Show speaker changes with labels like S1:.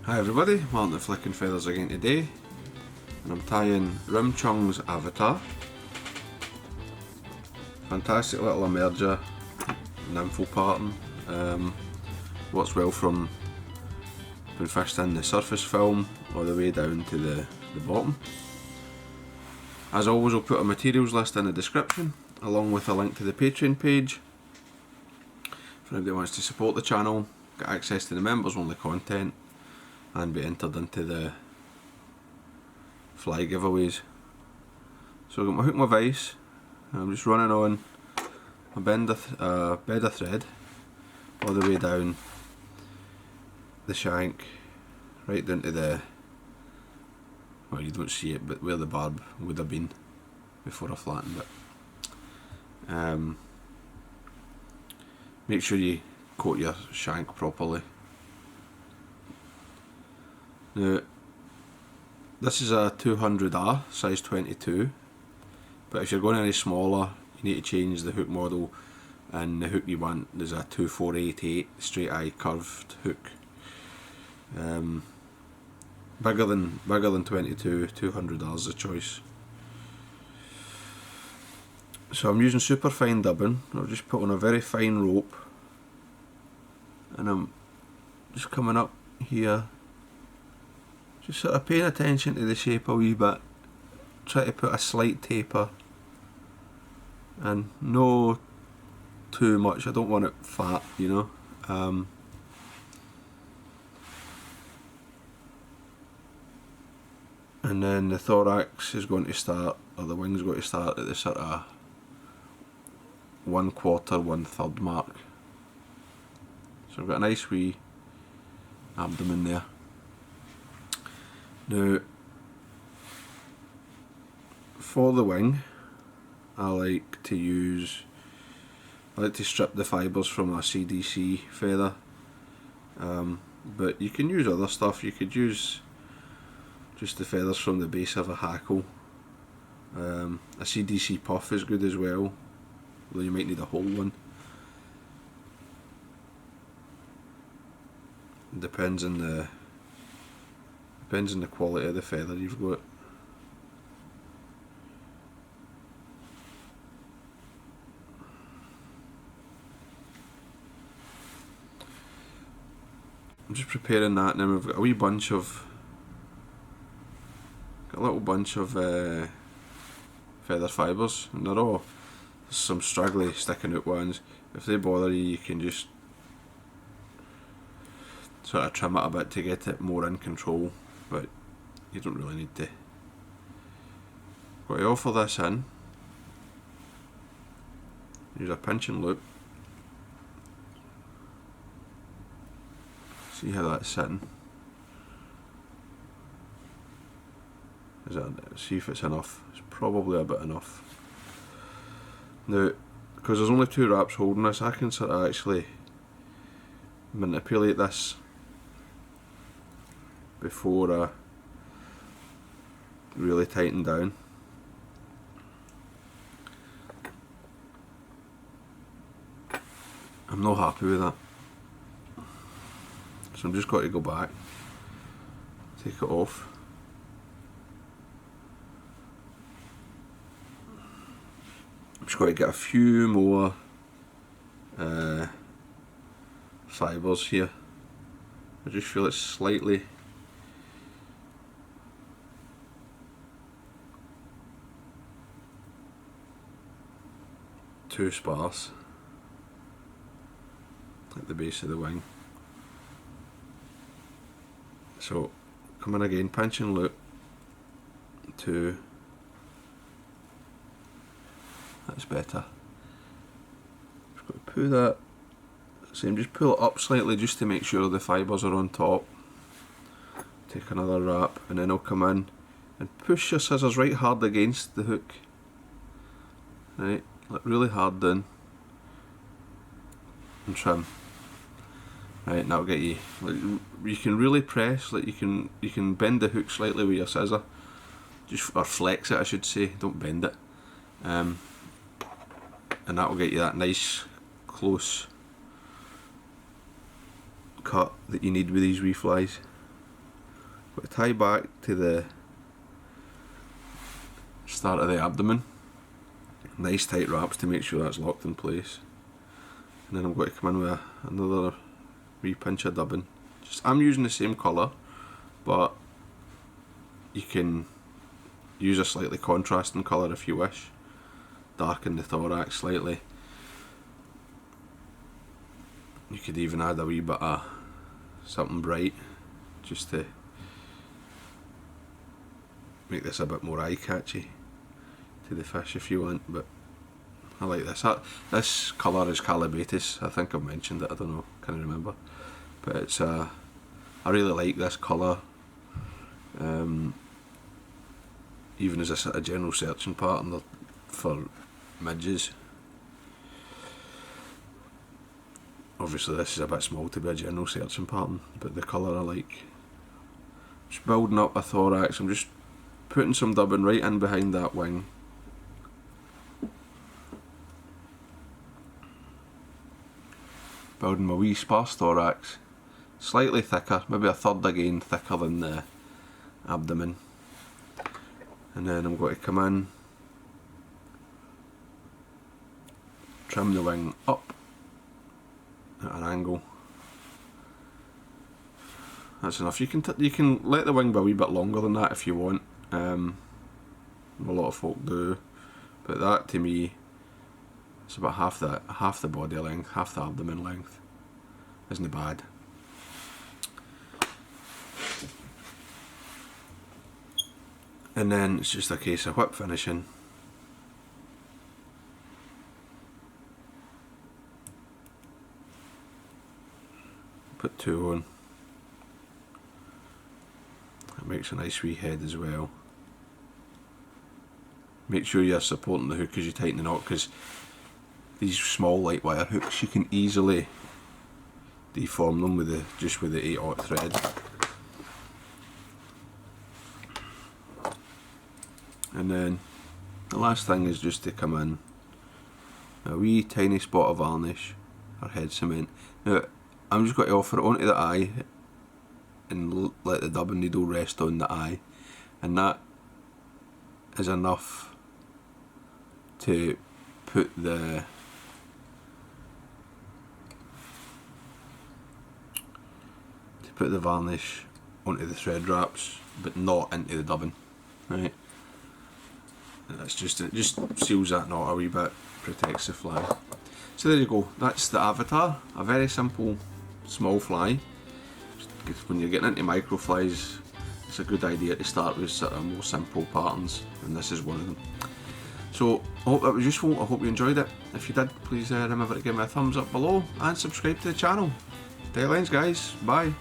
S1: Hi everybody, Martyn Flicking Feathers again today, and I'm tying Rimchung's Avatar. Fantastic little emerger, nympho pattern. Works well from being fished in the surface film all the way down to the bottom. As always, I'll put a materials list in the description along with a link to the Patreon page for anybody who wants to support the channel, get access to the members only content and be entered into the fly giveaways. So I've got my hook and my vise. I'm just running on a bed of thread all the way down the shank, right down to the, well, you don't see it, but where the barb would have been before I flattened it. Make sure you coat your shank properly. Now, this is a 200R, size 22, but if you're going any smaller, you need to change the hook model, and the hook you want is a 2488 straight eye curved hook. Bigger than 22, 200R is the choice. So I'm using Superfine dubbing. I've just put on a very fine rope, and I'm just coming up here. Just sort of paying attention to the shape a wee bit, try to put a slight taper, and no too much, I don't want it fat, you know. And then the thorax is going to start, or the wing's going to start at the sort of 1/4, 1/3 mark. So I've got a nice wee abdomen there. Now, for the wing, I like to strip the fibres from a CDC feather, but you can use other stuff. You could use just the feathers from the base of a hackle. A CDC puff is good as well, although you might need a whole one. Depends on the quality of the feather you've got. I'm just preparing that, and then we've got a little bunch of feather fibres, and they're all some straggly sticking out ones. If they bother you, you can just sort of trim it a bit to get it more in control, but you don't really need to. Got to offer this in, use a pinch and loop, see how that's sitting, see if it's enough. It's probably a bit enough. Now, because there's only 2 wraps holding this, I can sort of actually manipulate this before I really tighten down. I'm not happy with that, so I'm just got to go back, take it off. I'm just got to get a few more fibres here. I just feel it's slightly too sparse at the base of the wing. So come in again, pinch and loop, 2. That's better. Just got to pull that. Same, just pull it up slightly just to make sure the fibres are on top. Take another wrap, and then I'll come in and push your scissors right hard against the hook. Right, like really hard down, and trim. Right, and that'll get you. Like, you can really press. Like you can bend the hook slightly with your scissor, or flex it, I should say. Don't bend it. And that will get you that nice close cut that you need with these wee flies. Got to tie back to the start of the abdomen. Nice tight wraps to make sure that's locked in place. And then I'm going to come in with another wee pinch of dubbing. I'm using the same colour, but you can use a slightly contrasting colour if you wish. Darken the thorax slightly. You could even add a wee bit of something bright just to make this a bit more eye-catchy to the fish if you want, but I like this. This colour is Calabatis. I think I've mentioned it, I don't know, can't remember. But it's I really like this colour, even as a sort of general searching pattern for midges. Obviously this is a bit small to be a general searching pattern, but the colour I like. Just building up a thorax, I'm just putting some dubbing right in behind that wing. Building my wee sparse thorax, slightly thicker, maybe a third again thicker than the abdomen. And then I'm going to come in, trim the wing up at an angle. That's enough. You can let the wing be a wee bit longer than that if you want. A lot of folk do, but that to me, it's about half the body length, half the abdomen length. Isn't bad. And then it's just a case of whip finishing. Put two on. It makes a nice wee head as well. Make sure you're supporting the hook as you tighten the knot, because these small light wire hooks, you can easily deform them with the 8/0 thread. And then the last thing is just to come in a wee tiny spot of varnish or head cement. Now I'm just going to offer it onto the eye and let the dubbing needle rest on the eye, and that is enough to put the varnish onto the thread wraps, but not into the dubbing, right? And that's just, it just seals that knot a wee bit, protects the fly. So there you go, that's the Avatar, a very simple small fly. When you're getting into micro flies, it's a good idea to start with sort of more simple patterns, and this is one of them. So I hope that was useful, I hope you enjoyed it. If you did, please remember to give me a thumbs up below and subscribe to the channel. Tail ends guys, bye.